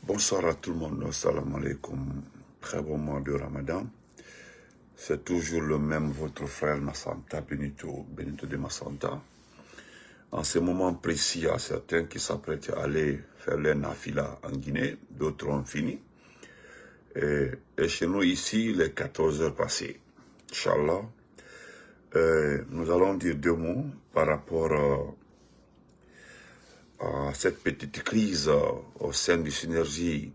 Bonsoir à tout le monde, salam alaikum, très bon mois de Ramadan. C'est toujours le même, votre frère Massanta, Benito de Massanta. En ce moment précis, il y a certains qui s'apprêtent à aller faire les nafila en Guinée, d'autres ont fini. Et chez nous ici, les 14 heures passées, Inch'Allah, nous allons dire deux mots par rapport à cette petite crise au sein du Synergie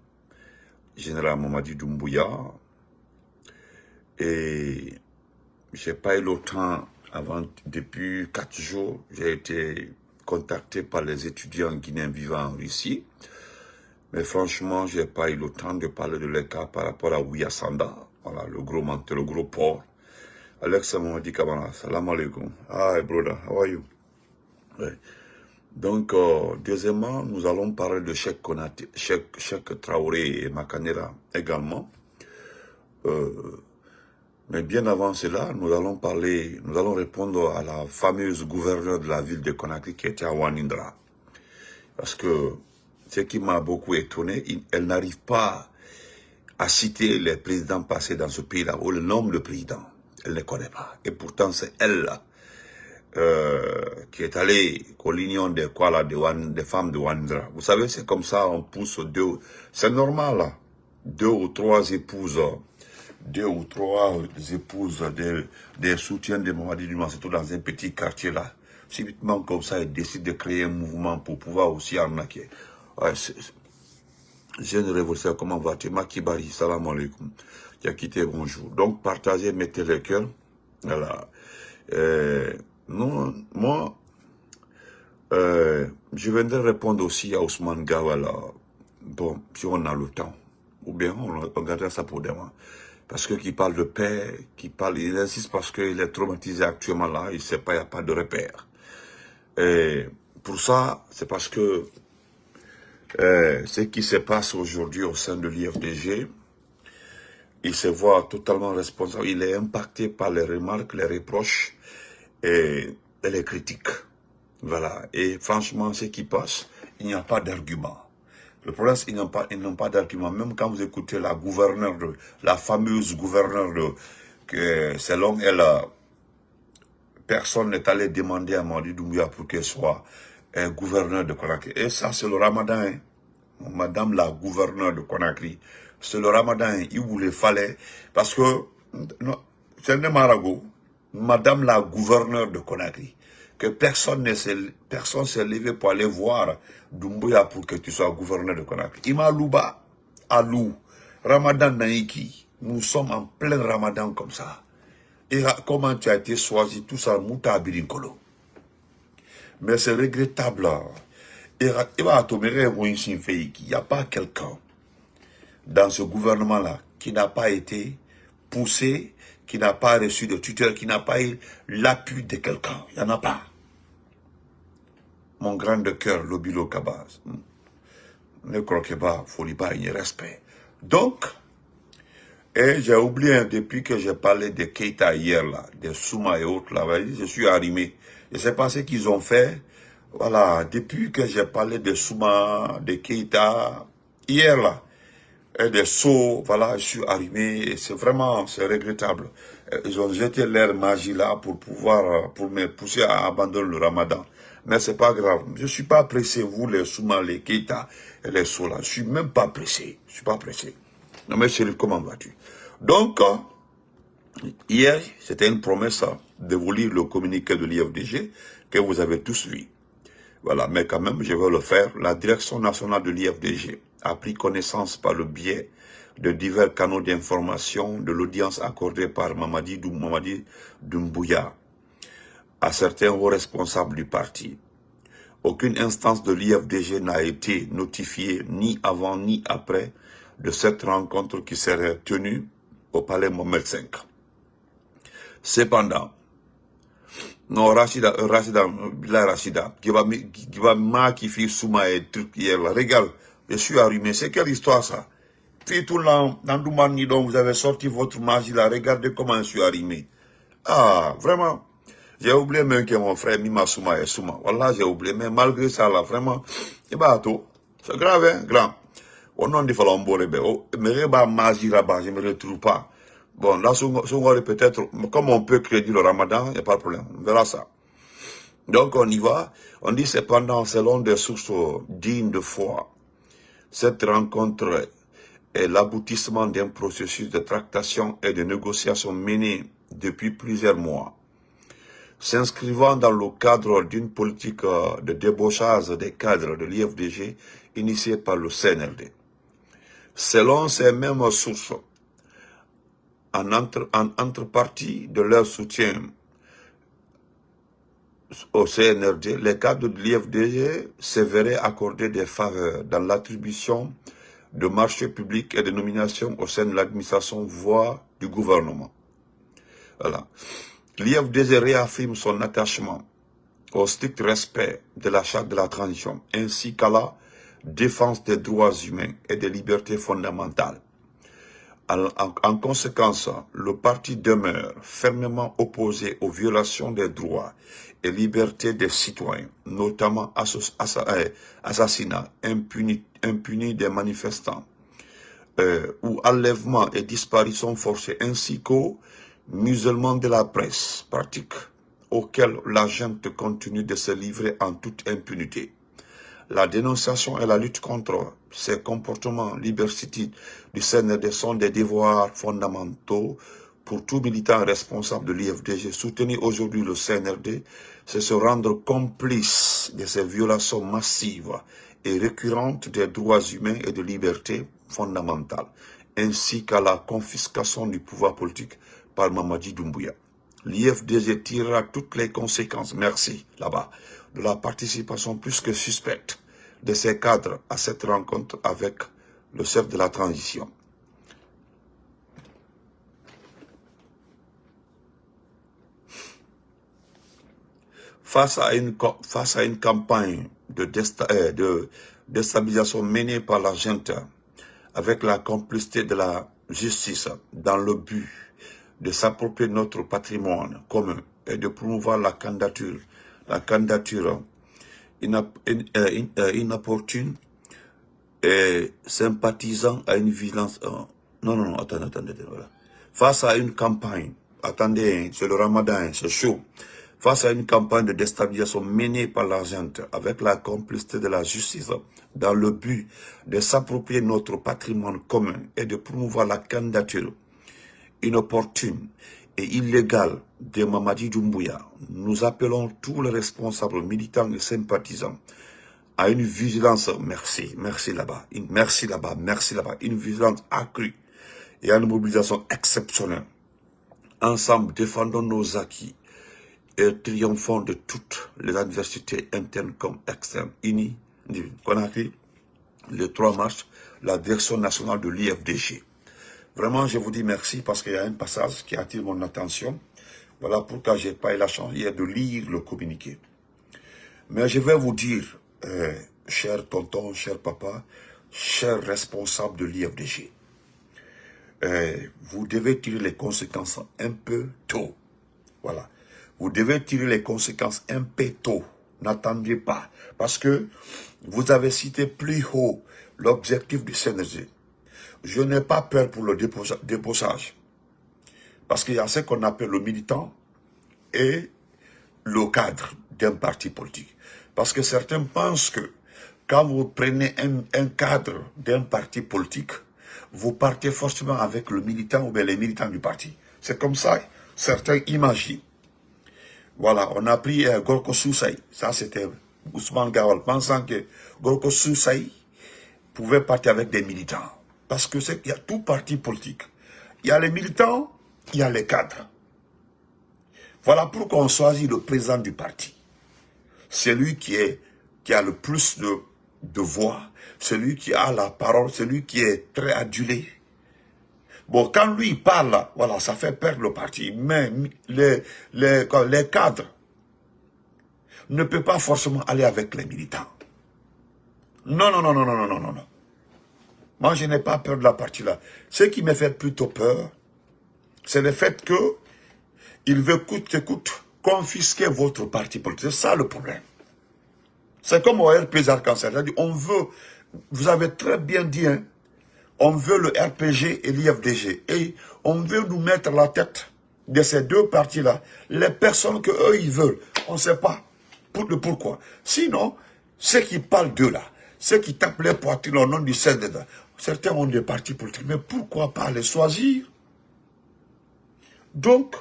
Général Mamadi Doumbouya. Et j'ai pas eu le temps avant, depuis 4 jours, j'ai été contacté par les étudiants guinéens vivant en Russie. Mais franchement, j'ai pas eu le temps de parler de leur cas par rapport à Ouyassanda, voilà, le gros menteur, le gros port. Alexa Mamadi Kamara, salam alaikum. Hi brother, how are you? Ouais. Donc, deuxièmement, nous allons parler de Cheikh Konaté, Cheikh Traoré et Makanera également. Mais bien avant cela, nous allons répondre à la fameuse gouverneure de la ville de Conakry qui était à Wanindra. Parce que ce qui m'a beaucoup étonné, elle n'arrive pas à citer les présidents passés dans ce pays-là, ou le nom de président. Elle ne connaît pas. Et pourtant, c'est elle là, qui est allée aux l'union des femmes de Wanindra. Vous savez, c'est comme ça, on pousse deux. C'est normal là. 2 ou 3 épouses. 2 ou 3 épouses des soutiens de Mamadi Douma, c'est tout dans un petit quartier là. Subitement comme ça, ils décident de créer un mouvement pour pouvoir aussi arnaquer. Ouais, jeune révolutionnaire, comment vas-tu? Makibari, salam alaikum. Qui a quitté, bonjour. Donc, partagez, mettez le cœur. Voilà. Non, moi, je viendrai répondre aussi à Ousmane Gawala. Bon, si on a le temps. Ou bien on gardera ça pour demain. Parce que qui parle de paix, il insiste parce qu'il est traumatisé actuellement là, il ne sait pas, il n'y a pas de repère. Et pour ça, c'est parce que ce qui se passe aujourd'hui au sein de l'IFDG, il se voit totalement responsable, il est impacté par les remarques, les reproches et les critiques. Voilà. Et franchement, ce qui passe, il n'y a pas d'argument. Le problème, c'est qu'ils n'ont pas d'argument. Même quand vous écoutez la fameuse gouverneure que selon elle, personne n'est allé demander à Mamadi Doumbouya pour qu'elle soit gouverneur de Conakry. Et ça, c'est le ramadan. Hein. Madame la gouverneure de Conakry. C'est le ramadan. Hein. Il vous le fallait. Parce que, c'est un maragot. Madame la gouverneure de Conakry. Que personne s'est levé pour aller voir Doumbouya pour que tu sois gouverneur de Conakry. Ima Louba, Alou, Ramadan Naïki, nous sommes en plein Ramadan comme ça. Et comment tu as été choisi, tout ça, Mouta Abirinkolo. Mais c'est regrettable. Il n'y a pas quelqu'un dans ce gouvernement-là qui n'a pas été poussé, qui n'a pas reçu de tuteur, qui n'a pas eu l'appui de quelqu'un. Il n'y en a pas. Mon grand de cœur, Lobilo Kabaz. Ne croquez pas, Foliba, il y a respect. Donc, et j'ai oublié, depuis que j'ai parlé de Keita hier, là, de Souma et autres, là, je suis arrimé. Je ne sais pas ce qu'ils ont fait. Voilà, depuis que j'ai parlé de Souma, de Keita, hier, là, et de Sceaux, voilà, je suis arrimé. Et c'est vraiment, c'est regrettable. Ils ont jeté leur magie là pour me pousser à abandonner le ramadan. Mais c'est pas grave. Je suis pas pressé, vous, les Souma, les Keita et les Sceaux là. Je suis même pas pressé. Je suis pas pressé. Non mais Chérif, comment vas-tu? Donc, hier, c'était une promesse de vous lire le communiqué de l'IFDG que vous avez tous lu. Voilà, mais quand même, je vais le faire. La direction nationale de l'IFDG a pris connaissance par le biais de divers canaux d'information de l'audience accordée par Mamadi Doumbouya à certains hauts responsables du parti. Aucune instance de l'IFDG n'a été notifiée ni avant ni après de cette rencontre qui serait tenue au palais Mohamed V. Cependant, non, Rachida, qui va qui fait Souma et truc hier là, regarde, je suis allumé, c'est quelle histoire ça? Puis tout là, dans Doumani, dont vous avez sorti votre magie là, regardez comment je suis arrimé. Ah, vraiment. J'ai oublié même que mon frère Mima Souma est Souma. Voilà, j'ai oublié, mais malgré ça là, vraiment, c'est grave, hein, grand. Au nom de Falambole, Mereba Maziraba, je ne me retrouve pas. Bon, là, peut-être, comme on peut crédit le Ramadan, il n'y a pas de problème. On verra ça. Donc, on y va. On dit cependant, selon des sources dignes de foi, cette rencontre est l'aboutissement d'un processus de tractation et de négociation mené depuis plusieurs mois, s'inscrivant dans le cadre d'une politique de débauchage des cadres de l'IFDG initiée par le CNRD. Selon ces mêmes sources, en entrepartie de leur soutien au CNRD, les cadres de l'IFDG se verraient accorder des faveurs dans l'attribution de marchés publics et de nominations au sein de l'administration, voire du gouvernement. Voilà. L'IFDG réaffirme son attachement au strict respect de la charte de la transition, ainsi qu'à la défense des droits humains et des libertés fondamentales. En conséquence, le parti demeure fermement opposé aux violations des droits et libertés des citoyens, notamment assassinats impunis des manifestants, ou enlèvements et disparitions forcées, ainsi qu'aux musulmans de la presse, pratique auquel la gente continue de se livrer en toute impunité. La dénonciation et la lutte contre ces comportements liberticides du CNRD sont des devoirs fondamentaux pour tout militant responsable de l'IFDG. Soutenir aujourd'hui le CNRD, c'est se rendre complice de ces violations massives et récurrentes des droits humains et de libertés fondamentales, ainsi qu'à la confiscation du pouvoir politique par Mamadi Doumbouya. L'IFDG tirera toutes les conséquences, merci, là-bas, de la participation plus que suspecte de ces cadres à cette rencontre avec le chef de la transition. Face à une campagne de déstabilisation menée par la junte avec la complicité de la justice dans le but de s'approprier notre patrimoine commun et de promouvoir la candidature inopportune et sympathisant à une vigilance. Attendez, voilà. Face à une campagne, attendez, c'est le Ramadan, c'est chaud. Face à une campagne de déstabilisation menée par la junte avec la complicité de la justice dans le but de s'approprier notre patrimoine commun et de promouvoir la candidature inopportune et illégale de Mamadi Doumbouya, nous appelons tous les responsables militants et sympathisants à une vigilance, merci là-bas, une vigilance accrue et à une mobilisation exceptionnelle. Ensemble, défendons nos acquis et triomphons de toutes les adversités internes comme externes. Unis, Conakry, le 3 mars, la direction nationale de l'IFDG. Vraiment, je vous dis merci parce qu'il y a un passage qui attire mon attention. Voilà pourquoi je n'ai pas eu la chance hier de lire le communiqué. Mais je vais vous dire, cher tonton, cher papa, cher responsable de l'IFDG, vous devez tirer les conséquences un peu tôt. Voilà. Vous devez tirer les conséquences un peu tôt. N'attendez pas. Parce que vous avez cité plus haut l'objectif du CNRD. Je n'ai pas peur pour le débauchage. Parce qu'il y a ce qu'on appelle le militant et le cadre d'un parti politique. Parce que certains pensent que quand vous prenez un cadre d'un parti politique, vous partez forcément avec le militant ou bien les militants du parti. C'est comme ça, certains imaginent. Voilà, on a pris Gorko Soussaï. Ça, c'était Ousmane Gawal, pensant que Gorko Soussaï pouvait partir avec des militants. Parce que il y a tout parti politique. Il y a les militants, il y a les cadres. Voilà pourquoi on choisit le président du parti. Celui qui a le plus de voix, celui qui a la parole, celui qui est très adulé. Bon, quand lui parle, voilà, ça fait perdre le parti. Mais les cadres ne peuvent pas forcément aller avec les militants. Non. Moi, je n'ai pas peur de la partie là. Ce qui me fait plutôt peur, c'est le fait que il veut coûte que coûte confisquer votre parti politique. C'est ça le problème. C'est comme au RP Arc-en-Ciel. On veut, vous avez très bien dit, hein, on veut le RPG et l'IFDG. Et on veut nous mettre la tête de ces deux partis-là. Les personnes que eux ils veulent. On ne sait pas pourquoi. Sinon, ceux qui parlent d'eux là, ceux qui tapent les poitrines au nom du CNDD, certains ont des partis politiques. Mais pourquoi pas les choisir? Donc,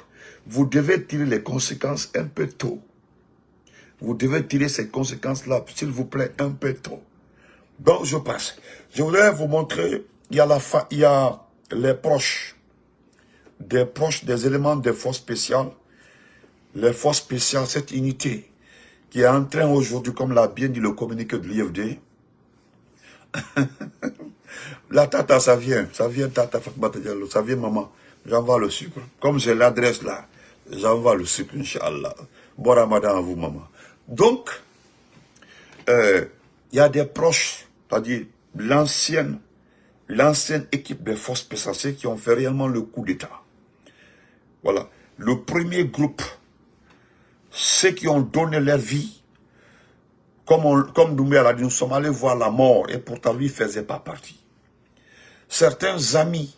vous devez tirer les conséquences un peu tôt. Vous devez tirer ces conséquences-là, s'il vous plaît, un peu tôt. Donc, je passe. Je voudrais vous montrer, il y a les proches, des éléments des forces spéciales. Les forces spéciales, cette unité qui est en train aujourd'hui, comme l'a bien dit le communiqué de l'IFD. La tata, ça vient tata Fatmata Diallo, ça vient maman. J'envoie le sucre. Comme j'ai l'adresse là, j'envoie le sucre, Inch'Allah. Bon Ramadan à vous, maman. Donc, il y a des proches, c'est-à-dire l'ancienne équipe des forces spéciales qui ont fait réellement le coup d'État. Voilà. Le premier groupe, ceux qui ont donné leur vie, comme Doumbé l'a dit, nous sommes allés voir la mort et pourtant lui ne faisait pas partie. Certains amis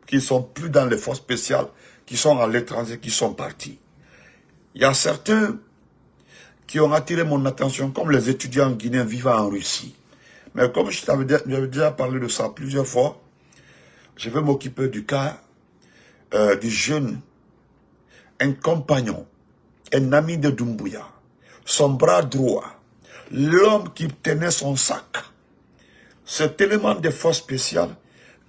qui ne sont plus dans les forces spéciales, qui sont à l'étranger, qui sont partis. Il y a certains qui ont attiré mon attention, comme les étudiants guinéens vivant en Russie. Mais comme j'avais déjà parlé de ça plusieurs fois, je vais m'occuper du cas du jeune, un compagnon, un ami de Doumbouya, son bras droit, l'homme qui tenait son sac. Cet élément de force spéciale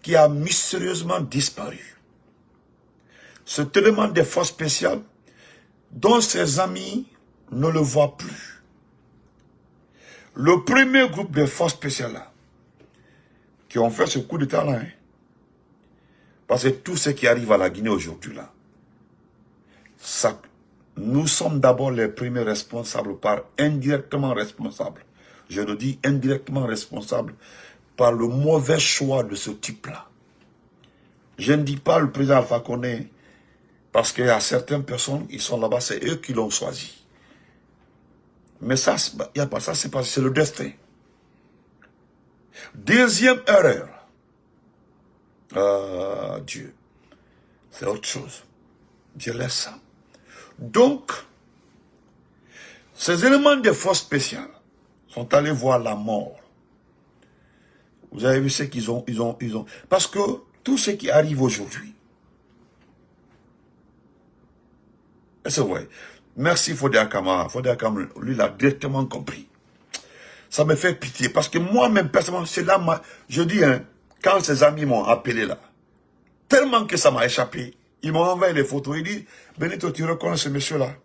qui a mystérieusement disparu. Cet élément de force spéciale dont ses amis ne le voient plus. Le premier groupe de forces spéciales là, qui ont fait ce coup d'état là, parce que tout ce qui arrive à la Guinée aujourd'hui là, nous sommes d'abord les premiers responsables, par indirectement responsables. Je le dis indirectement responsables par le mauvais choix de ce type-là. Je ne dis pas le président Alpha Condé, parce qu'il y a certaines personnes, ils sont là-bas, c'est eux qui l'ont choisi. Mais ça, il n'y a pas ça, c'est le destin. Deuxième erreur. Dieu. C'est autre chose. Dieu laisse ça. Donc, ces éléments de force spéciale sont allés voir la mort. Vous avez vu ce qu'ils ont. Parce que tout ce qui arrive aujourd'hui, c'est vrai. Merci Fodé Akama. Fodé Akama, lui, il a directement compris. Ça me fait pitié. Parce que moi-même, personnellement, c'est là, je dis, hein, quand ses amis m'ont appelé là, tellement que ça m'a échappé, ils m'ont envoyé les photos. Ils disent, Benito, tu reconnais ce monsieur-là?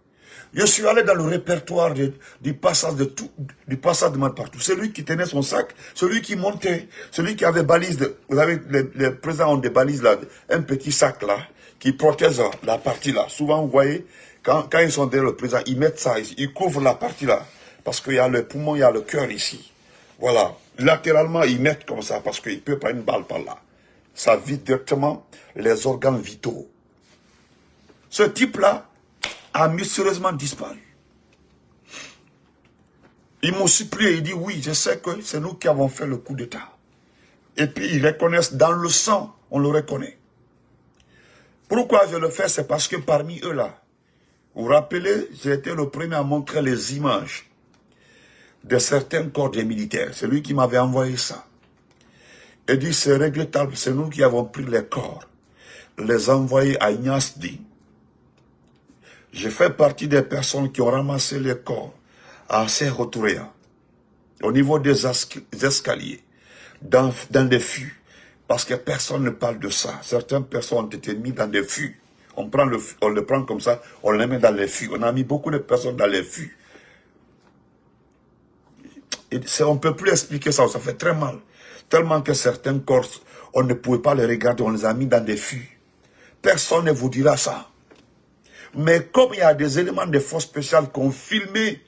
Je suis allé dans le répertoire du passage de mal partout. Celui qui tenait son sac, celui qui montait, celui qui avait balise. Vous avez, les présidents ont des balises là, un petit sac là, qui protège la partie là. Souvent, vous voyez, quand ils sont derrière le président, ils mettent ça, ils couvrent la partie là. Parce qu'il y a le poumon, il y a le cœur ici. Voilà. Latéralement, ils mettent comme ça, parce qu'il peut prendre une balle par là. Ça vide directement les organes vitaux. Ce type-là a mystérieusement disparu. Ils m'ont supplié, ils disent, oui, je sais que c'est nous qui avons fait le coup d'État. Et puis, ils reconnaissent dans le sang, on le reconnaît. Pourquoi je le fais? C'est parce que parmi eux là, vous vous rappelez, j'ai été le premier à montrer les images de certains corps des militaires. C'est lui qui m'avait envoyé ça. Il dit, c'est regrettable, c'est nous qui avons pris les corps, les envoyés à Ignasdi. Je fais partie des personnes qui ont ramassé les corps à Serre-Touréa, au niveau des escaliers, dans des fûts, parce que personne ne parle de ça. Certaines personnes ont été mises dans des fûts. On le prend comme ça, on les met dans les fûts. On a mis beaucoup de personnes dans les fûts. On ne peut plus expliquer ça, ça fait très mal. Tellement que certains corps, on ne pouvait pas les regarder, on les a mis dans des fûts. Personne ne vous dira ça. Mais comme il y a des éléments de force spéciales qui ont filmé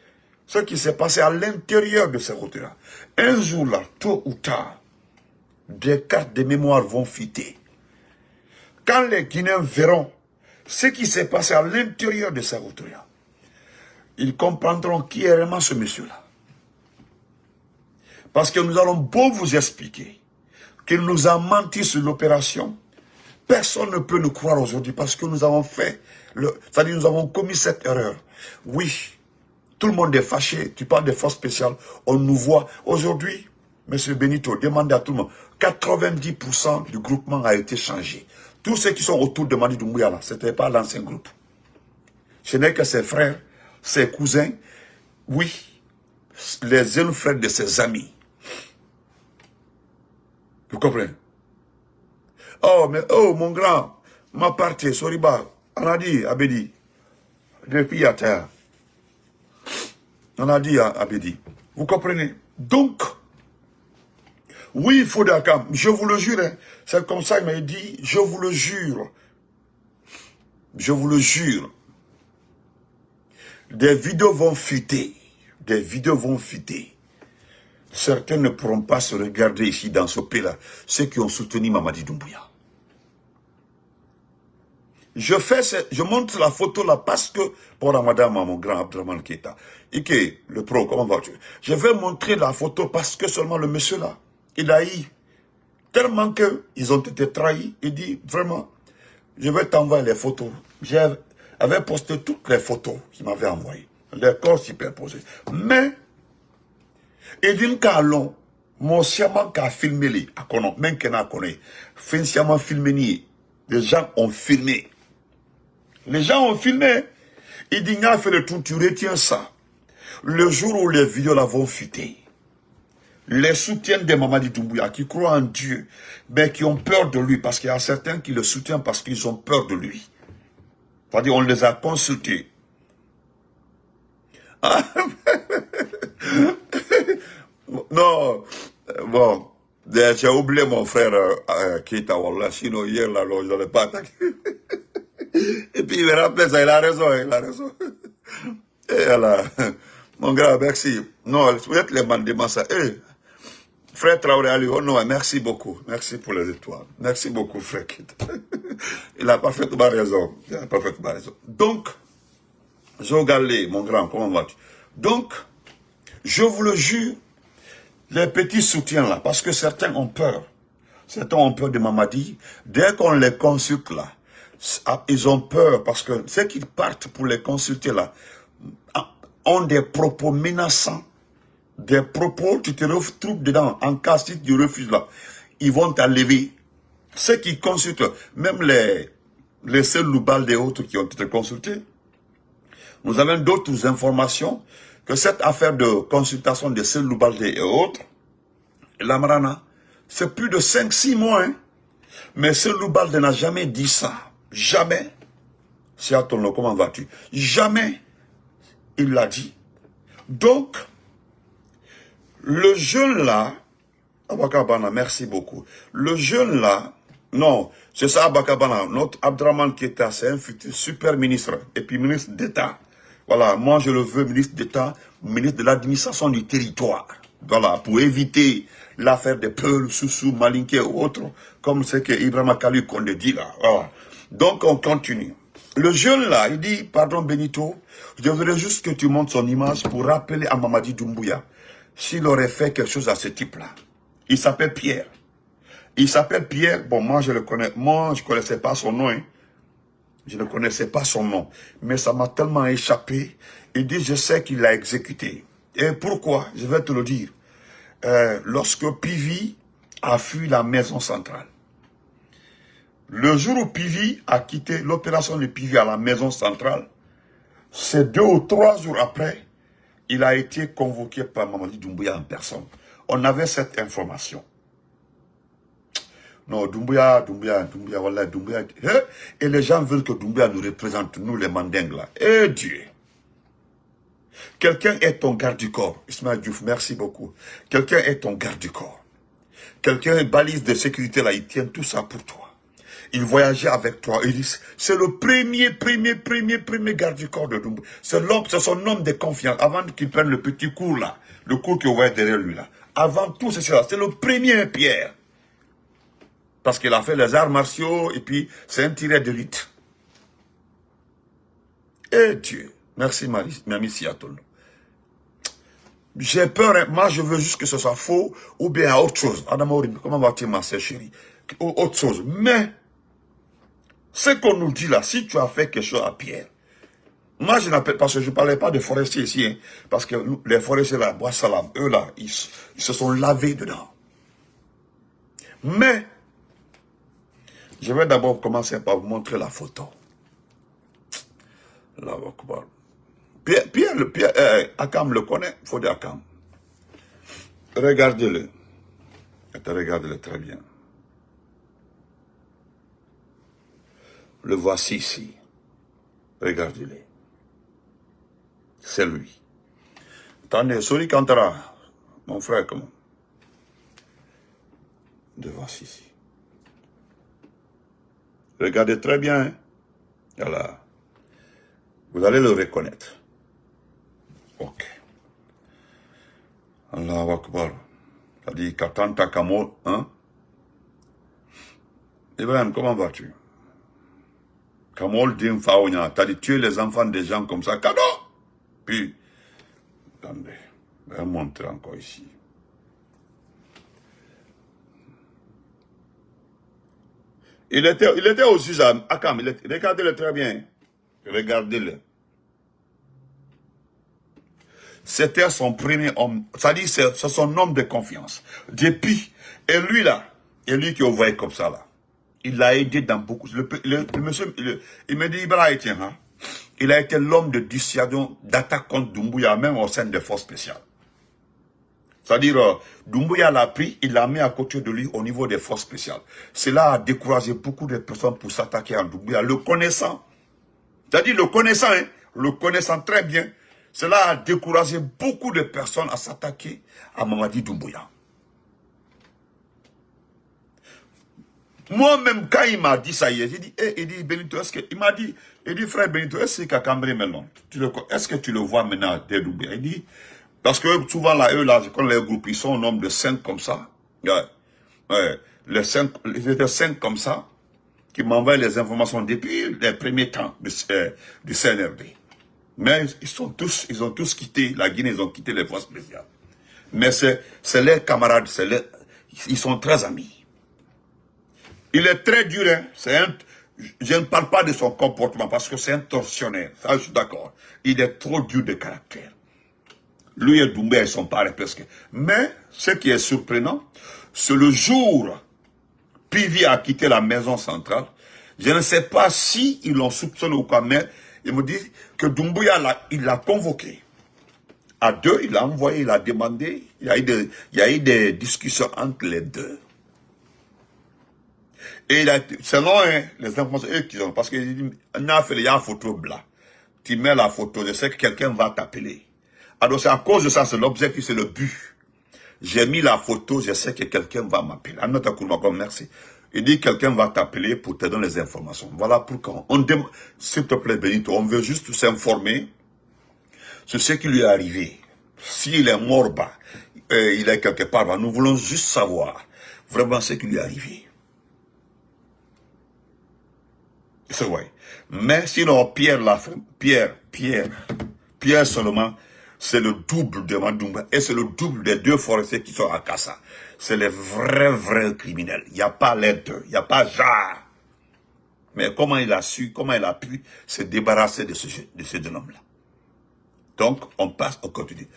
ce qui s'est passé à l'intérieur de ces routes-là, un jour là, tôt ou tard, des cartes de mémoire vont fuiter. Quand les Guinéens verront ce qui s'est passé à l'intérieur de ces routes-là, ils comprendront qui est vraiment ce monsieur-là. Parce que nous allons beau vous expliquer qu'il nous a menti sur l'opération. Personne ne peut nous croire aujourd'hui parce que nous avons fait, c'est-à-dire nous avons commis cette erreur. Oui, tout le monde est fâché. Tu parles des forces spéciales, on nous voit. Aujourd'hui, M. Benito, demandez à tout le monde, 90% du groupement a été changé. Tous ceux qui sont autour de Mamadi Doumbouya, là, ce n'était pas l'ancien groupe. Ce n'est que ses frères, ses cousins, oui, les jeunes frères de ses amis. Vous comprenez? Oh, mais, oh, mon grand, ma partie, Soriba, on a dit, Abedi, depuis à terre. On a dit à Abedi. Vous comprenez? Donc, oui, il faut d'accord. Je vous le jure, hein, c'est comme ça, il m'a dit, je vous le jure. Je vous le jure. Des vidéos vont fuiter. Des vidéos vont fuiter. Certains ne pourront pas se regarder ici dans ce pays-là. Ceux qui ont soutenu Mamadi Doumbouya. Je montre la photo là parce que, pour madame, mon grand Abdraman Keita, Ike, le pro, comment vas-tu? Je vais montrer la photo parce que seulement le monsieur là, il a eu tellement qu'ils ont été trahis. Il dit, vraiment, je vais t'envoyer les photos. J'avais posté toutes les photos qu'il m'avait envoyées. Les corps superposés. Mais, il dit qu'allons, mon siaman qui a filmé les, à Konon, même qu'il n'a connu, fin siaman filmé ni, les gens ont filmé. Les gens ont filmé. Il dit, n'a fait le tour, tu retiens ça. Le jour où les vidéos là vont fuiter, les soutiens de Mamadi Doumbouya qui croient en Dieu, mais qui ont peur de lui, parce qu'il y a certains qui le soutiennent parce qu'ils ont peur de lui. C'est-à-dire, on les a consultés. Non, bon, j'ai oublié mon frère Keita Wallah, sinon hier là, je ne l'ai pas attaqué. Et puis il me rappelle ça, il a raison, il a raison. Et voilà, mon grand, merci. Non, vous êtes les mandements, ça. Eh, frère Traoré Ali, oh non, merci beaucoup. Merci pour les étoiles. Merci beaucoup, frère Keita. Il a parfaitement raison. Il a parfaitement raison. Donc, Zogalé, mon grand, comment vas-tu? Donc, je vous le jure, les petits soutiens là, parce que certains ont peur. Certains ont peur de Mamadi. Dès qu'on les consulte là, ils ont peur parce que ceux qui partent pour les consulter là ont des propos menaçants. Des propos, tu te retrouves dedans. En cas si tu refuses là, ils vont t'enlever. Ceux qui consultent, même les seuls Loubalde et autres qui ont été consultés, nous avons d'autres informations que cette affaire de consultation des seuls Loubalde et autres, la Marana, c'est plus de 5-6 mois. Hein? Mais ce Loubalde n'a jamais dit ça. Jamais. C'est à ton nom, comment vas-tu? Jamais il l'a dit. Donc, le jeune là, Abakabana, merci beaucoup. Le jeune là, non, c'est ça Abakabana, notre Abdraman Keita, c'est un futur super ministre, et puis ministre d'État. Voilà, moi je le veux ministre d'État, ministre de l'administration du territoire. Voilà, pour éviter l'affaire des Peuls, Soussou, Malinké ou autres, comme ce que Ibrahim Kalu Kondé dit là. Voilà. Donc on continue. Le jeune là, il dit, pardon Benito, je voudrais juste que tu montres son image pour rappeler à Mamadi Doumbouya s'il aurait fait quelque chose à ce type-là. Il s'appelle Pierre. Il s'appelle Pierre, bon moi je le connais, moi je ne connaissais pas son nom. Hein. Je ne connaissais pas son nom, mais ça m'a tellement échappé. Il dit, je sais qu'il l'a exécuté. Et pourquoi? Je vais te le dire. Lorsque Pivi a fui la maison centrale, le jour où Pivi a quitté l'opération de Pivi à la maison centrale, c'est 2 ou 3 jours après, il a été convoqué par Mamadi Doumbouya en personne. On avait cette information. Non, Doumbouya, voilà, Doumbouya. Et les gens veulent que Doumbouya nous représente, nous les mandingues là. Eh Dieu! Quelqu'un est ton garde du corps. Ismaël Diouf, merci beaucoup. Quelqu'un est ton garde du corps. Quelqu'un est balise de sécurité là, il tient tout ça pour toi. Il voyageait avec toi. C'est le premier garde du corps de Doumbouya. C'est son homme de confiance. Avant qu'il prenne le petit cours là, le cours qu'il voyait derrière lui là. Avant tout, c'est cela. C'est le premier Pierre. Parce qu'il a fait les arts martiaux et puis c'est un tireur d'élite. Eh Dieu. Merci Mamie Siatono. J'ai peur, hein. Moi je veux juste que ce soit faux ou bien autre chose. Adama, comment vas-tu ma sœur chérie? Autre chose. Mais, ce qu'on nous dit là, si tu as fait quelque chose à Pierre, moi je n'appelle, parce que je ne parlais pas de forestiers ici, hein, parce que les forestiers là, Bois Salam, eux là, ils se sont lavés dedans. Mais, je vais d'abord commencer par vous montrer la photo. Là, Pierre, Akam le connaît, il faut dire Akam. Regardez-le. Regardez-le très bien. Le voici ici. Regardez-le. C'est lui. Attendez, Sori Kantara, mon frère, comment? Le voici ici. Regardez très bien. Hein? Voilà. Vous allez le reconnaître. Ok. Allahu Akbar. C'est-à-dire Katanta Kamol, hein? Ibrahim, comment vas-tu? Kamol Dim Faounia, t'as dit tuer les enfants des gens comme ça, cadeau! Puis, attendez, je vais montrer encore ici. Il était au juge à Akam, regardez-le très bien. Regardez-le. C'était son premier homme, c'est-à-dire c'est son homme de confiance. Depuis, et lui là, et lui qui le voyait comme ça là, il l'a aidé dans beaucoup. Le monsieur, il me dit, tiens, hein, il a été l'homme de dissuasion d'attaque contre Doumbouya, même au sein des forces spéciales. C'est-à-dire, Doumbouya l'a pris, il l'a mis à côté de lui au niveau des forces spéciales. Cela a découragé beaucoup de personnes pour s'attaquer à Doumbouya, le connaissant. C'est-à-dire, le connaissant, hein, le connaissant très bien. Cela a découragé beaucoup de personnes à s'attaquer à Mamadi Doumbouya. Moi-même, quand il m'a dit ça hier, j'ai dit, il dit, Benito, est-ce que, il m'a dit, frère Benito, est-ce que Kakambré maintenant, est-ce que tu le vois maintenant, Doumbouya? Il dit, parce que souvent là, eux là, quand les groupes, ils sont au nombre de 5 comme ça. Ouais, les 5 comme ça, qui m'envoient les informations depuis les premiers temps du CNRD. Mais ils ont tous quitté la Guinée, ils ont quitté les forces spéciales. Mais c'est leurs camarades, ils sont très amis. Il est très dur, hein. Je ne parle pas de son comportement parce que c'est un tortionnaire, ça je suis d'accord. Il est trop dur de caractère. Lui et Doumbouya, ils sont pareils presque. Mais, ce qui est surprenant, c'est le jour Pivi a quitté la maison centrale. Je ne sais pas si ils l'ont soupçonné ou quoi, mais il me dit que Doumbouya, il l'a convoqué. À deux, il l'a envoyé, il a demandé. Il y a eu des discussions entre les deux. Et selon les informations qu'ils ont, parce qu'il dit, il y a une photo blanc. Tu mets la photo, je sais que quelqu'un va t'appeler. Alors c'est à cause de ça, c'est l'objectif, c'est le but. J'ai mis la photo, je sais que quelqu'un va m'appeler. Merci. Il dit quelqu'un va t'appeler pour te donner les informations. Voilà pourquoi on demande, s'il te plaît Benito, on veut juste s'informer sur ce qui lui est arrivé. S'il est mort, il est quelque part, nous voulons juste savoir vraiment ce qui lui est arrivé. C'est vrai. Mais sinon, Pierre seulement, c'est le double de Madumba. Et c'est le double des deux forestiers qui sont à Kassa. C'est les vrais criminels. Il n'y a pas les deux. Il n'y a pas genre. Mais comment il a su, comment il a pu se débarrasser de ce jeune homme-là. Donc, on passe, on continue.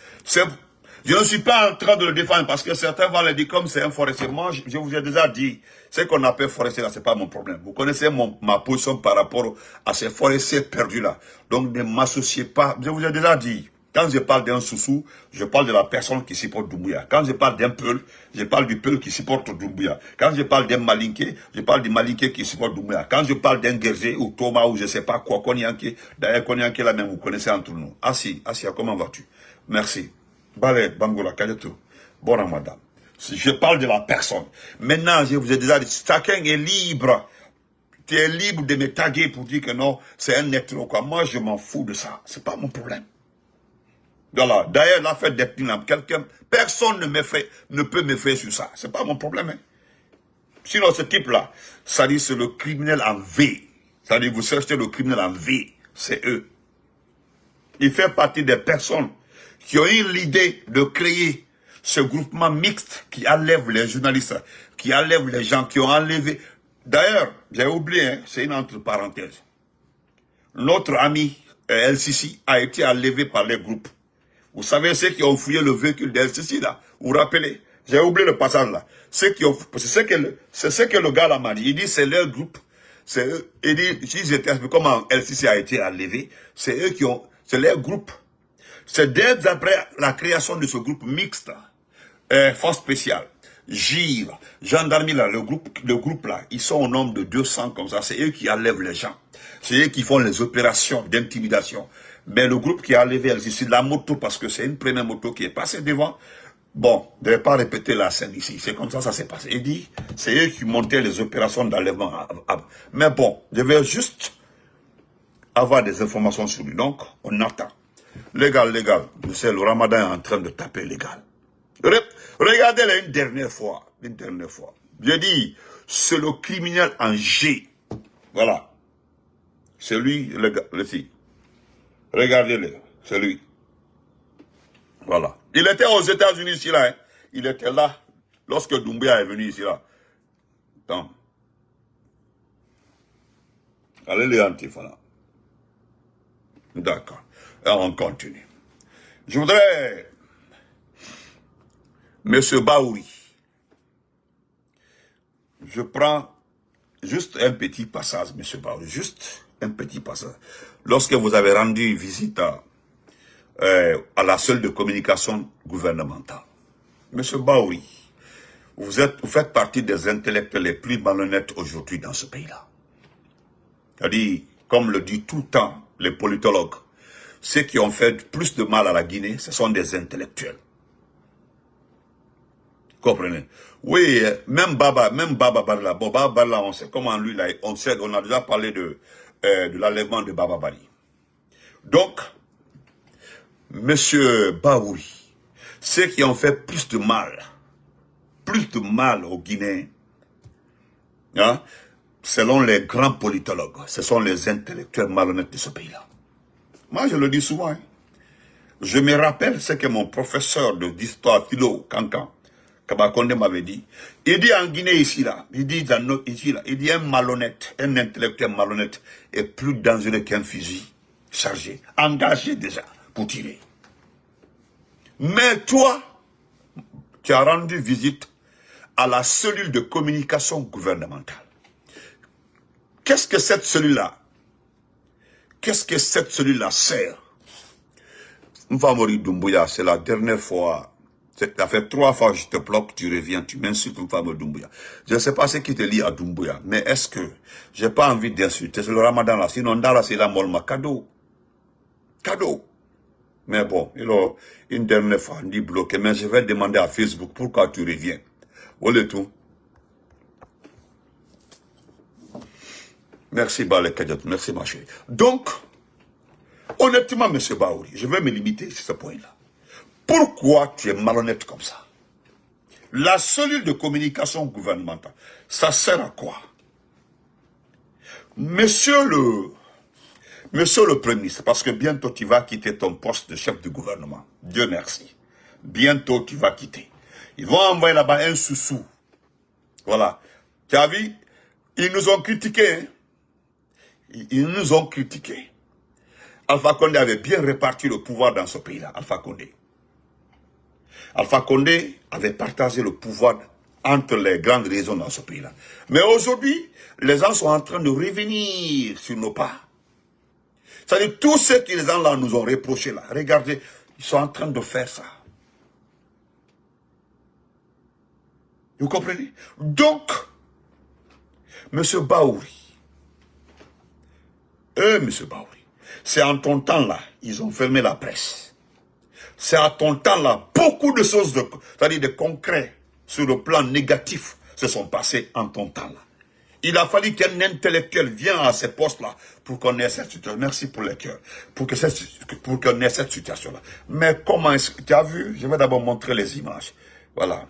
Je ne suis pas en train de le défendre parce que certains vont le dire comme c'est un forestier. Moi, je vous ai déjà dit, ce qu'on appelle forestier là, c'est pas mon problème. Vous connaissez ma position par rapport à ces forestiers perdus là. Donc, ne m'associez pas. Je vous ai déjà dit, quand je parle d'un Soussou, je parle de la personne qui supporte Doumbouya. Quand je parle d'un Peul, je parle du Peul qui supporte Doumbouya. Quand je parle d'un Malinké, je parle du Malinké qui supporte Doumbouya. Quand je parle d'un Guerger ou Thomas ou je sais pas quoi, Konyanké, d'ailleurs Konyanké là même, vous connaissez entre nous. Assia, comment vas-tu? Merci. Balé, Bangola, Kajetou. Bon Ramadan. Je parle de la personne. Maintenant, je vous ai déjà dit, chacun est libre. Tu es libre de me taguer pour dire que non, c'est un être ou quoi. Moi, je m'en fous de ça. C'est pas mon problème. Voilà. D'ailleurs, l'affaire d'Epinam, personne ne peut me faire sur ça. C'est pas mon problème. Hein. Sinon, ce type-là, ça dit c'est le criminel en V. Ça dit vous cherchez le criminel en V. C'est eux. Il fait partie des personnes qui ont eu l'idée de créer ce groupement mixte qui enlève les journalistes, qui enlève les gens qui ont enlevé. D'ailleurs, j'ai oublié, hein, c'est une entre parenthèses. Notre ami LCC a été enlevé par les groupes. Vous savez ceux qui ont fouillé le véhicule d'LCC là, vous vous rappelez? J'ai oublié le passage là. C'est ce que le gars là m'a dit. Il dit c'est leur groupe. Il dit, ils étaient, comment LCC a été enlevé. C'est eux qui ont, c'est leur groupe. C'est dès après la création de ce groupe mixte, force spéciale, GIR, gendarmerie là, le groupe là, ils sont au nombre de 200 comme ça. C'est eux qui enlèvent les gens. C'est eux qui font les opérations d'intimidation. Mais le groupe qui a enlevé LCC, la moto, parce que c'est une première moto qui est passée devant. Bon, je ne vais pas répéter la scène ici. C'est comme ça s'est passé. Il dit, c'est eux qui montaient les opérations d'enlèvement. Mais bon, je vais juste avoir des informations sur lui. Donc, on attend. Légal. C'est le Ramadan est en train de taper légal. Regardez-le une dernière fois. Je dis, c'est le criminel en G. Voilà. C'est lui, le fille. Regardez-le, c'est lui. Voilà. Il était aux États-Unis ici là. Hein. Il était là lorsque Doumbouya est venu ici là. Attends. Allez les antifas. D'accord. Alors on continue. Je voudrais, Monsieur Baouri, je prends juste un petit passage, Monsieur Baouri, juste un petit passage. Lorsque vous avez rendu visite à la seule de communication gouvernementale, Monsieur Baouri, vous faites partie des intellectuels les plus malhonnêtes aujourd'hui dans ce pays-là. C'est-à-dire, comme le dit tout le temps les politologues, ceux qui ont fait plus de mal à la Guinée, ce sont des intellectuels. Comprenez? Oui, même Baba Barla, bon, Baba Barla, on sait comment lui, là, on a déjà parlé de l'enlèvement de Baba Bali. Donc, Monsieur Baouri, ceux qui ont fait plus de mal aux Guinéens, hein, selon les grands politologues, ce sont les intellectuels malhonnêtes de ce pays-là. Moi, je le dis souvent. Hein. Je me rappelle ce que mon professeur d'histoire philo, Kankan, Kabakonde m'avait dit. Il dit en Guinée ici, là, il dit un malhonnête, un intellectuel malhonnête est plus dangereux qu'un fusil chargé, engagé déjà pour tirer. Mais toi, tu as rendu visite à la cellule de communication gouvernementale. Qu'est-ce que cette cellule-là sert? Mfamori Doumbouya, c'est la dernière fois. Ça fait 3 fois que je te bloque, tu reviens, tu m'insultes Mfamori Doumbouya. Je ne sais pas ce qui te lie à Doumbouya, mais est-ce que j'ai pas envie d'insulter? C'est le Ramadan là, sinon Ndara c'est la molma, cadeau. Mais bon, une dernière fois, on dit bloqué, mais je vais demander à Facebook pourquoi tu reviens. Voilà tout. Merci Balé Kadiat, merci ma chérie. Donc, honnêtement, M. Baouri, je vais me limiter sur ce point-là. Pourquoi tu es malhonnête comme ça? La cellule de communication gouvernementale, ça sert à quoi? Monsieur le Premier ministre, parce que bientôt tu vas quitter ton poste de chef du gouvernement. Dieu merci. Bientôt tu vas quitter. Ils vont envoyer là-bas un sous-sous. Voilà. Tu as vu? Ils nous ont critiqués. Hein? Ils nous ont critiqués. Alpha Condé avait bien réparti le pouvoir dans ce pays-là. Alpha Condé avait partagé le pouvoir entre les grandes régions dans ce pays-là. Mais aujourd'hui, les gens sont en train de revenir sur nos pas. C'est-à-dire, tous ceux qui les gens là nous ont reproché là, regardez, ils sont en train de faire ça. Vous comprenez? Donc, M. Baouri, c'est en ton temps là, ils ont fermé la presse. C'est à ton temps là, beaucoup de choses, c'est-à-dire de concret, sur le plan négatif, se sont passées en ton temps là. Il a fallu qu'un intellectuel vienne à ces postes-là pour qu'on ait cette situation. Merci pour les cœurs. Pour qu'on ait cette situation-là. Mais comment est-ce que tu as vu? Je vais d'abord montrer les images. Voilà.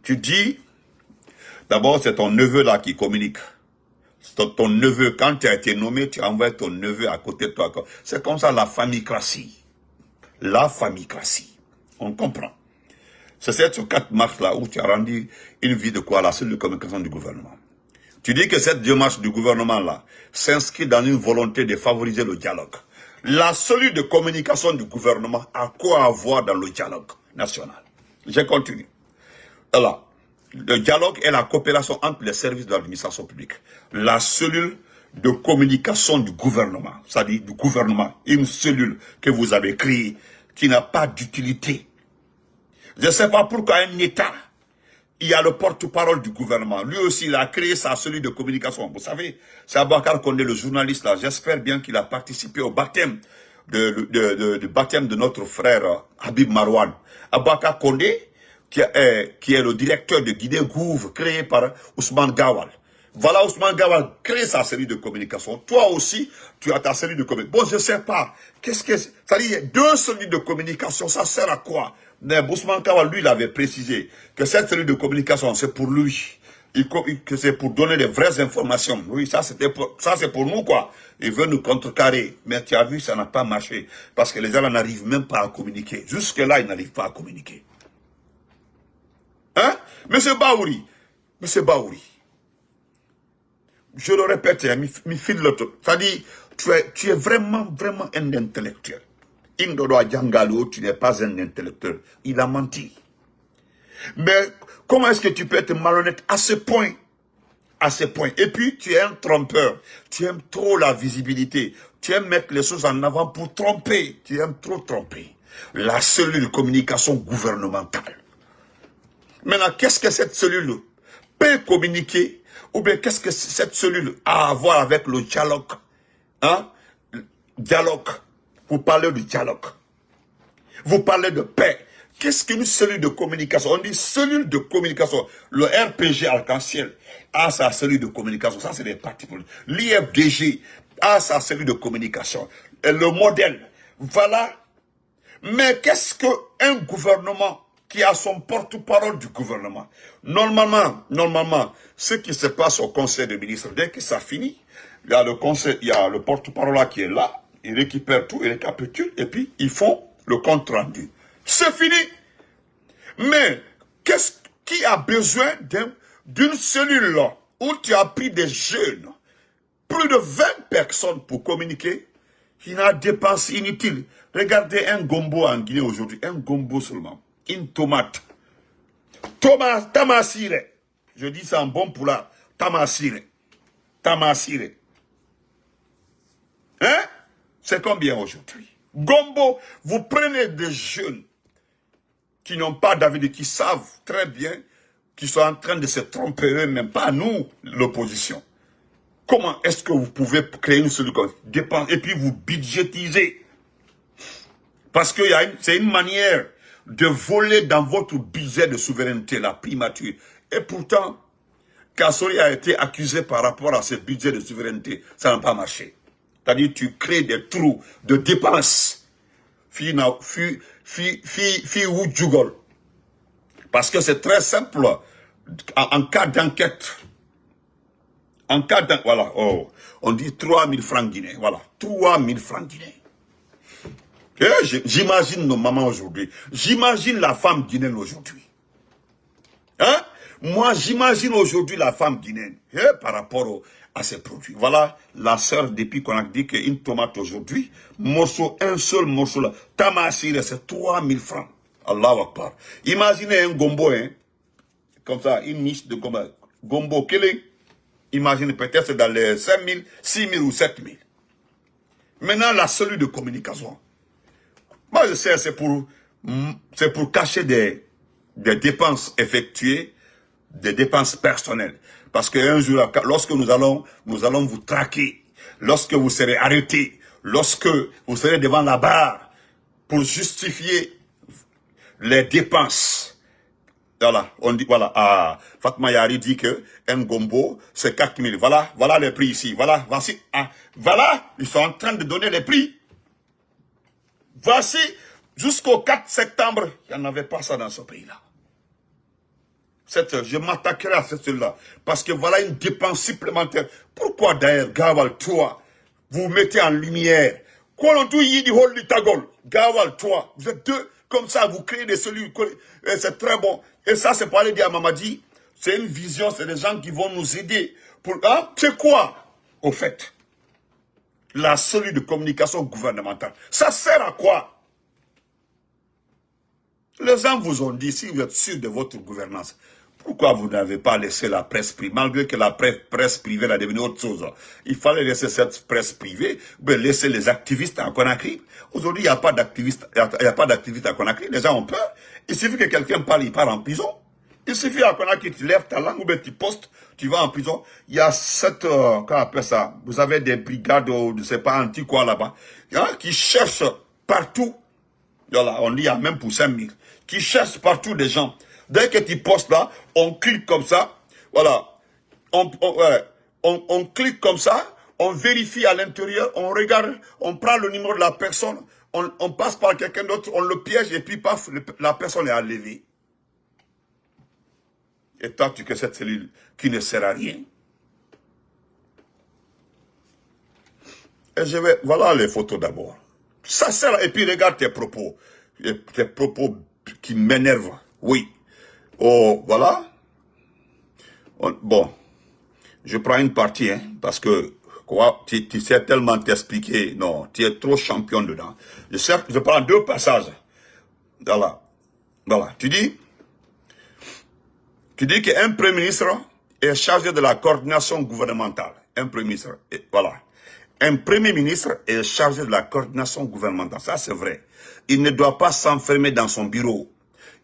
Tu dis, d'abord c'est ton neveu là qui communique. ton neveu, quand tu as été nommé, tu envoies ton neveu à côté de toi. C'est comme ça la famille-cratie. La famille-cratie. On comprend. C'est cette 4 mars là où tu as rendu une vie de quoi à la cellule de communication du gouvernement. Tu dis que cette démarche du gouvernement là s'inscrit dans une volonté de favoriser le dialogue. La cellule de communication du gouvernement a quoi à voir dans le dialogue national? Je continue. Alors, le dialogue est la coopération entre les services de l'administration publique. La cellule de communication du gouvernement, c'est-à-dire du gouvernement, une cellule que vous avez créée qui n'a pas d'utilité. Je ne sais pas pourquoi un État, il y a le porte-parole du gouvernement. Lui aussi, il a créé sa cellule de communication. Vous savez, c'est Aboubacar Condé, le journaliste là. J'espère bien qu'il a participé au baptême baptême de notre frère Habib Marwan. Aboubacar Condé, qui est le directeur de Guinée Gouv, créé par Ousmane Gawal. Voilà, Ousmane Gawal crée sa cellule de communication. Toi aussi, tu as ta cellule de communication. Bon, je ne sais pas. Qu'est-ce que c'est? C'est-à-dire, 2 cellules de communication, ça sert à quoi? Mais Ousmane Gawal, lui, il avait précisé que cette cellule de communication, c'est pour lui. Que c'est pour donner les vraies informations. Oui, ça c'est pour nous, quoi. Il veut nous contrecarrer. Mais tu as vu, ça n'a pas marché. Parce que les gens n'arrivent même pas à communiquer. Jusque-là, ils n'arrivent pas à communiquer. Hein? Monsieur Baouri. Monsieur Baouri. Je le répète, c'est-à-dire, tu es vraiment un intellectuel. Indodo Djangalo, tu n'es pas un intellectuel. Il a menti. Mais comment est-ce que tu peux être malhonnête à ce point? À ce point. Et puis, tu es un trompeur. Tu aimes trop la visibilité. Tu aimes mettre les choses en avant pour tromper. Tu aimes trop tromper. La cellule de communication gouvernementale. Maintenant, qu'est-ce que cette cellule peut communiquer? Ou bien qu'est-ce que cette cellule a à voir avec le dialogue? Hein? Dialogue. Vous parlez du dialogue. Vous parlez de paix. Qu'est-ce qu'une cellule de communication? On dit cellule de communication. Le RPG Arc-en-Ciel a sa cellule de communication. Ça, c'est des partis politiques. L'IFDG a sa cellule de communication. Et le modèle. Voilà. Mais qu'est-ce qu'un gouvernement qui a son porte-parole du gouvernement? Normalement, ce qui se passe au conseil des ministres, dès que ça finit, il y a le conseil, il y a le porte-parole là qui est là, il récupère tout, il récapitule, et puis ils font le compte rendu. C'est fini. Mais qui a besoin d'une cellule là où tu as pris des jeunes, plus de 20 personnes pour communiquer? Il y a des dépenses inutiles. Regardez un gombo en Guinée aujourd'hui, un gombo seulement, une tomate. Tamasire. Je dis ça en bon poulard. Tamasire. Tamasire. Hein? C'est combien aujourd'hui? Gombo, vous prenez des jeunes qui n'ont pas d'avenir, qui savent très bien qu'ils sont en train de se tromper eux-mêmes, pas nous, l'opposition. Comment est-ce que vous pouvez créer une solution dépense et puis vous budgétisez? Parce que c'est une manière de voler dans votre budget de souveraineté, la primature. Et pourtant, Kassori a été accusé par rapport à ce budget de souveraineté. Ça n'a pas marché. C'est-à-dire tu crées des trous de dépenses. Parce que c'est très simple. En cas d'enquête, voilà, on dit 3 000 francs guinéens. Voilà, 3 000 francs guinéens. J'imagine nos mamans aujourd'hui. J'imagine la femme guinéenne aujourd'hui. Hein? Moi, j'imagine aujourd'hui la femme guinéenne par rapport à ces produits. Voilà la sœur depuis qu'on a dit qu'une tomate aujourd'hui, un seul morceau là, tamasire, c'est 3 000 francs. Allahu Akbar. Imaginez un gombo, hein, comme ça, une niche de gombo. Imaginez peut-être c'est dans les 5 000, 6 000 ou 7 000. Maintenant, la cellule de communication. Moi, je sais, c'est pour cacher des dépenses effectuées, des dépenses personnelles. Parce qu'un jour, lorsque nous allons vous traquer, lorsque vous serez arrêtés, lorsque vous serez devant la barre pour justifier les dépenses. Voilà, on dit, voilà, Fatma Yari dit que un gombo, c'est 4 000. Voilà les prix ici. Voilà, voici, voilà, ils sont en train de donner les prix. Voici, jusqu'au 4 septembre, il n'y en avait pas ça dans ce pays-là. Je m'attaquerai à celle-là. Parce que voilà une dépense supplémentaire. Pourquoi d'ailleurs, Gawal, toi, vous mettez en lumière? Gawal, toi, vous êtes deux, comme ça, vous créez des cellules. C'est très bon. Et ça, c'est pas aller dire à Mamadi. C'est une vision, c'est des gens qui vont nous aider. Hein? C'est quoi, au fait? La cellule de communication gouvernementale. Ça sert à quoi? Les gens vous ont dit, si vous êtes sûr de votre gouvernance, pourquoi vous n'avez pas laissé la presse privée, malgré que la presse privée a devenu autre chose? Il fallait laisser cette presse privée, mais laisser les activistes en Conakry. Aujourd'hui, il n'y a pas d'activistes à Conakry, les gens ont peur. Il suffit que quelqu'un parle, il part en prison. Il suffit à Conakry, tu lèves ta langue ou bien tu postes, tu vas en prison. Il y a cette, comment on appelle ça, vous avez des brigades, je ne sais pas, anti quoi là-bas, hein, qui cherchent partout. Voilà, on dit même pour 5000, qui cherchent partout des gens. Dès que tu postes là, on clique comme ça, voilà, on clique comme ça, on vérifie à l'intérieur, on regarde, on prend le numéro de la personne, on passe par quelqu'un d'autre, on le piège et puis paf, la personne est enlevée. Et toi, tu que cette cellule qui ne sert à rien. Et je vais, voilà les photos d'abord. Ça sert, et puis regarde tes propos qui m'énervent, oui. Oh, voilà. Bon, je prends une partie, hein, parce que quoi, tu sais tellement t'expliquer. Non, tu es trop champion dedans. Je prends 2 passages. Voilà. Voilà. Tu dis qu'un premier ministre est chargé de la coordination gouvernementale. Un premier ministre, voilà. Un premier ministre est chargé de la coordination gouvernementale. Ça, c'est vrai. Il ne doit pas s'enfermer dans son bureau.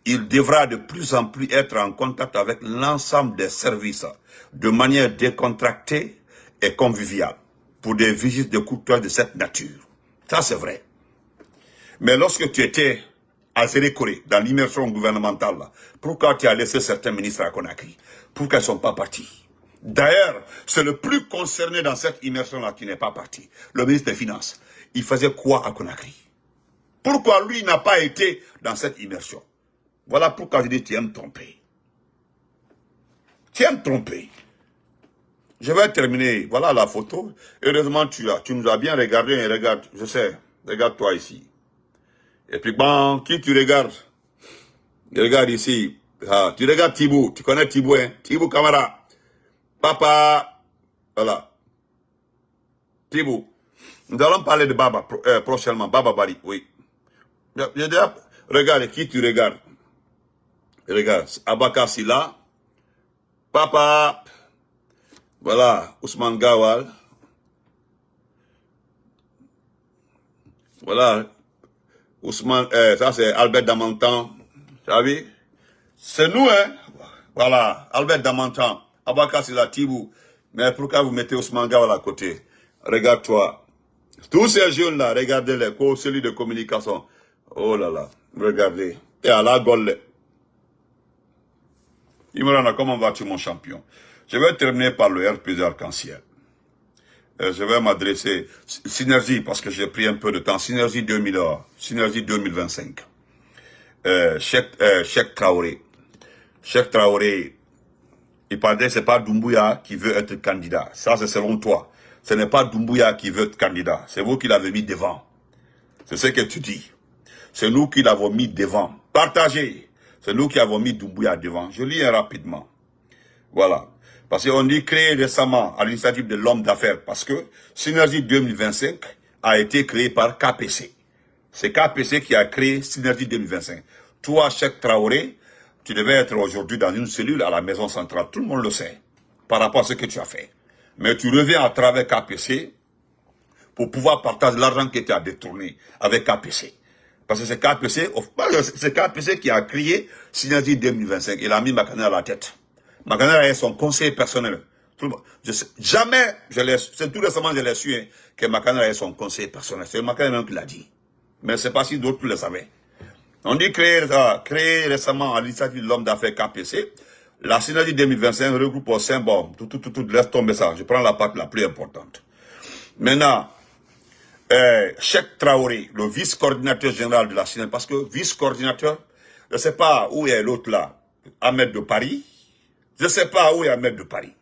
Il devra de plus en plus être en contact avec l'ensemble des services de manière décontractée et conviviale pour des visites de courtoisie de cette nature. Ça, c'est vrai. Mais lorsque tu étais à Zérékoré, dans l'immersion gouvernementale, là, pourquoi tu as laissé certains ministres à Conakry? Pourquoi ils ne sont pas partis? D'ailleurs, c'est le plus concerné dans cette immersion-là qui n'est pas parti. Le ministre des Finances. Il faisait quoi à Conakry? Pourquoi lui n'a pas été dans cette immersion? Voilà pourquoi je dis tu aimes tromper. Tu aimes tromper. Je vais terminer. Voilà la photo. Heureusement, tu nous as bien regardé. Et regarde, je sais. Regarde-toi ici. Et puis bon, qui tu regardes? Regarde ici. Ah, tu regardes Thibou. Tu connais Thibou, hein? Thibou Camara. Papa. Voilà. Thibou. Nous allons parler de Baba prochainement. Baba Bari, oui. Regarde qui tu regardes. Regarde, Abaka Silla. Papa. Voilà, Ousmane Gawal. Voilà, Ousmane, ça c'est Albert Damantan. Tu as vu? C'est nous, hein? Voilà, Albert Damantan. Abaka Silla, Thibou. Mais pourquoi vous mettez Ousmane Gawal à côté? Regarde-toi. Tous ces jeunes-là, regardez-les, celui de communication. Oh là là, regardez. Et à la golle. Imran, comment vas-tu, mon champion? Je vais terminer par le RPG arc-en-ciel. Je vais m'adresser Synergie, parce que j'ai pris un peu de temps. Synergie 2025. Cheikh Traoré. Cheikh Traoré, il paraît que ce n'est pas Doumbouya qui veut être candidat. Ça, c'est selon toi. Ce n'est pas Doumbouya qui veut être candidat. C'est vous qui l'avez mis devant. C'est ce que tu dis. C'est nous qui l'avons mis devant. Partagez. C'est nous qui avons mis Doumbouya devant. Je lis rapidement. Voilà. Parce qu'on dit créé récemment à l'initiative de l'homme d'affaires. Parce que Synergie 2025 a été créé par KPC. C'est KPC qui a créé Synergie 2025. Toi, Cheikh Traoré, tu devais être aujourd'hui dans une cellule à la maison centrale. Tout le monde le sait. Par rapport à ce que tu as fait. Mais tu reviens à travers KPC pour pouvoir partager l'argent que tu as détourné avec KPC. Parce que c'est KPC qui a créé Synergie 2025. Il a mis Makana à la tête. Makana est son conseiller personnel. Jamais, c'est tout récemment je l'ai su, hein, que Makana est son conseiller personnel. C'est Makana même qui l'a dit. Mais c'est pas si d'autres le savaient. On dit créé récemment à l'initiative de l'homme d'affaires KPC. La Synergie 2025 regroupe au sein, bon, laisse tomber ça. Je prends la partie la plus importante. Maintenant, Cheikh Traoré, le vice-coordinateur général de la Synergie, parce que vice-coordinateur, je ne sais pas où est l'autre là, Ahmed de Paris, Je ne sais pas où est Ahmed de Paris.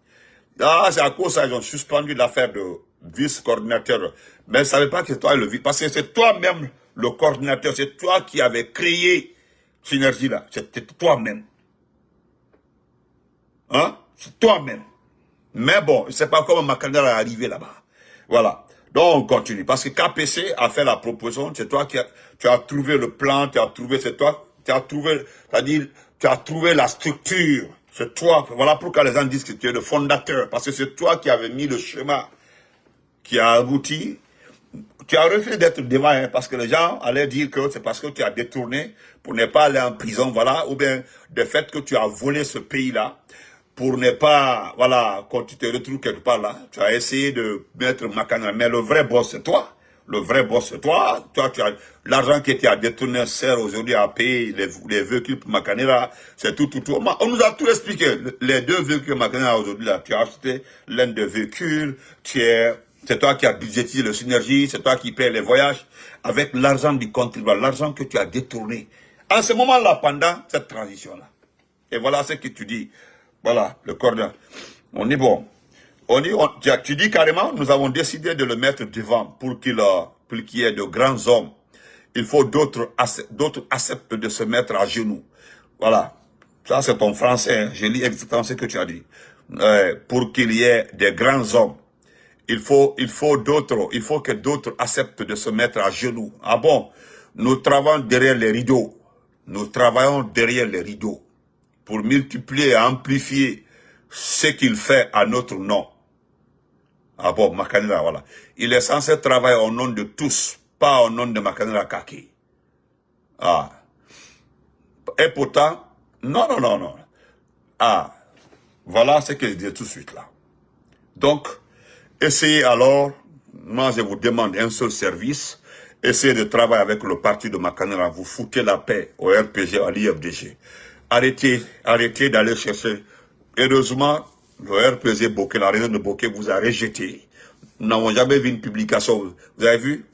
Ah, c'est à cause de ça qu'ils ont suspendu l'affaire de vice-coordinateur. Mais je ne savais pas que c'est toi le vice. Parce que c'est toi-même le coordinateur. C'est toi qui avais créé Synergie là. C'était toi-même. Hein? C'est toi-même. Mais bon, je ne sais pas comment Makanda est arrivé là-bas. Voilà. Donc on continue. Parce que KPC a fait la proposition. C'est toi qui tu as trouvé le plan. Tu as trouvé, c'est toi. Tu as trouvé, c'est-à-dire, tu as trouvé la structure. C'est toi. Voilà pourquoi les gens disent que tu es le fondateur. Parce que c'est toi qui avais mis le schéma qui a abouti. Tu as refusé d'être devant, hein, parce que les gens allaient dire que c'est parce que tu as détourné pour ne pas aller en prison, voilà, ou bien le fait que tu as volé ce pays-là pour ne pas, voilà, quand tu te retrouves quelque part là, tu as essayé de mettre Makanda, mais le vrai boss c'est toi. Le vrai boss c'est toi. Toi, tu as l'argent qui était à détourner sert aujourd'hui à payer les véhicules pour Makanda, c'est tout. On nous a tout expliqué. Les deux véhicules Makanda aujourd'hui là, tu as acheté l'un des véhicules, c'est toi qui as budgétisé le Synergie, c'est toi qui payes les voyages avec l'argent du contribuable, l'argent que tu as détourné. En ce moment-là, pendant cette transition-là. Et voilà ce que tu dis. Voilà, le coordinateur. On est bon. Tu dis carrément, nous avons décidé de le mettre devant pour qu'il y ait de grands hommes. Il faut d'autres acceptent de se mettre à genoux. Voilà. Ça, c'est ton français. Hein. Je lis exactement ce que tu as dit. Pour qu'il y ait des grands hommes. Il faut que d'autres acceptent de se mettre à genoux. Ah bon, nous travaillons derrière les rideaux. Nous travaillons derrière les rideaux pour multiplier et amplifier ce qu'il fait à notre nom. Ah bon, Makanda, voilà. Il est censé travailler au nom de tous, pas au nom de Makanda Kaki. Ah. Et pourtant, non. Ah, voilà ce que je dis tout de suite là. Donc, essayez alors, moi je vous demande un seul service, essayez de travailler avec le parti de Makanda, vous foutez la paix au RPG, à l'IFDG. Arrêtez d'aller chercher. Heureusement, le RPG Bokeh, la région de Bokeh vous a rejeté. Nous n'avons jamais vu une publication. Vous avez vu?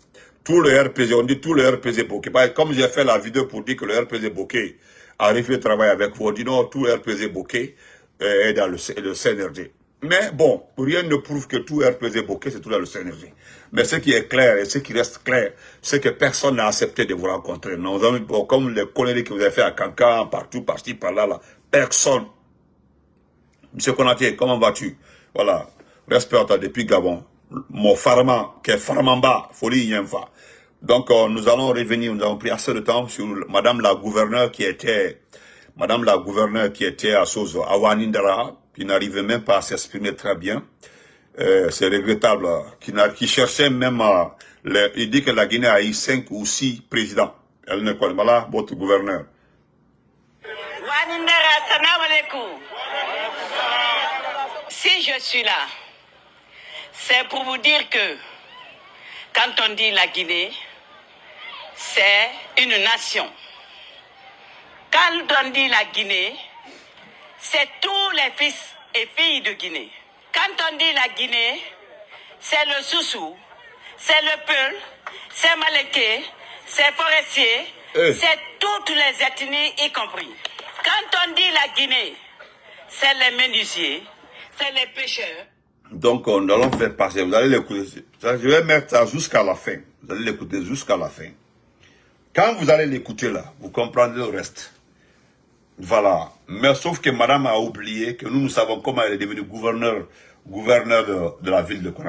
Tout le RPG, on dit tout le RPG Bokeh. Comme j'ai fait la vidéo pour dire que le RPG Bokeh a refusé de travailler avec vous, on dit non, tout le RPG Bokeh est dans le CNRD. Mais bon, rien ne prouve que tout RPG Bokeh, c'est tout dans le CNRD. Mais ce qui est clair et ce qui reste clair, c'est que personne n'a accepté de vous rencontrer. Nous avons, comme les conneries que vous avez fait à Cancan, partout, par-ci, par-là, personne. Monsieur Konaté, comment vas-tu? Voilà, respect depuis Gabon. Mon Farman, qui est Farmamba, folie Yemfa. Donc, nous allons revenir, nous avons pris assez de temps sur Madame la gouverneure qui était à Sozo, Awanindara, qui n'arrivait même pas à s'exprimer très bien. C'est regrettable, qui cherchait même il dit que la Guinée a eu 5 ou 6 présidents. Elle ne connaît pas là, votre gouverneur. Si je suis là, c'est pour vous dire que quand on dit la Guinée, c'est une nation. Quand on dit la Guinée, c'est tous les fils et filles de Guinée. Quand on dit la Guinée, c'est le Soussou, c'est le Peul, c'est Maléké, c'est Forestier, c'est toutes les ethnies y compris. Quand on dit la Guinée, c'est les menuisiers, c'est les pêcheurs. Donc, nous allons faire passer, vous allez l'écouter. Je vais mettre ça jusqu'à la fin. Vous allez l'écouter jusqu'à la fin. Quand vous allez l'écouter là, vous comprendrez le reste. Voilà. Mais sauf que madame a oublié que nous savons comment elle est devenue gouverneur de la ville de Conakry.